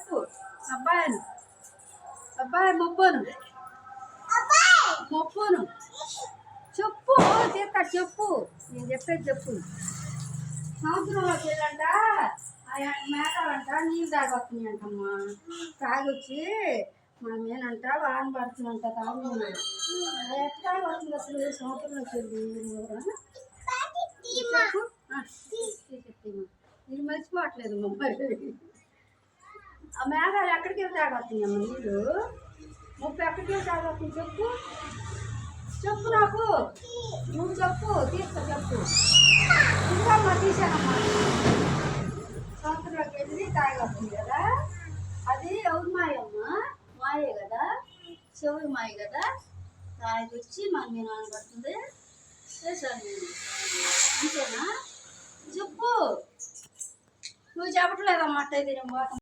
చెప్పు అబ్బాయి అబ్బాయి మొప్పును మొప్పును చెప్పు తీస్తా చెప్పు నేను చెప్పేది చెప్పు సముద్రంలోకి వెళ్ళంట మేకాలంట నీళ్ళు తాగొస్తున్నాయి అంటమ్మా తాగొచ్చి మా మీనంట వాన పడుతుందంట తాగు ఎట్లా వస్తుంది అసలు సముద్రంలోకి వెళ్ళి చెప్పు చెప్తామా ఇది మర్చిపోవట్లేదు మమ్మల్ని ఆ మేఘాలు ఎక్కడికి వెళ్ళి తాగొస్తున్నాయమ్మ నీళ్ళు ముప్పై ఎక్కడికి వెళ్ళి తాగొస్తుంది చెప్పు చెప్పు నాకు నువ్వు చెప్పు తీసుకో చెప్పు ఇంకమ్మా తీసానమ్మా సముద్రంలోకి వెళ్ళి తాగొస్తుంది కదా అది ఎవరి మాయమ్మా మాయే కదా చెవులు మాయ కదా తాగి వచ్చి మన మీద పడుతుంది చేశాను నేను అంతేనా చెప్పు నువ్వు చెప్పట్లేదమ్మా అట్టయితే నేను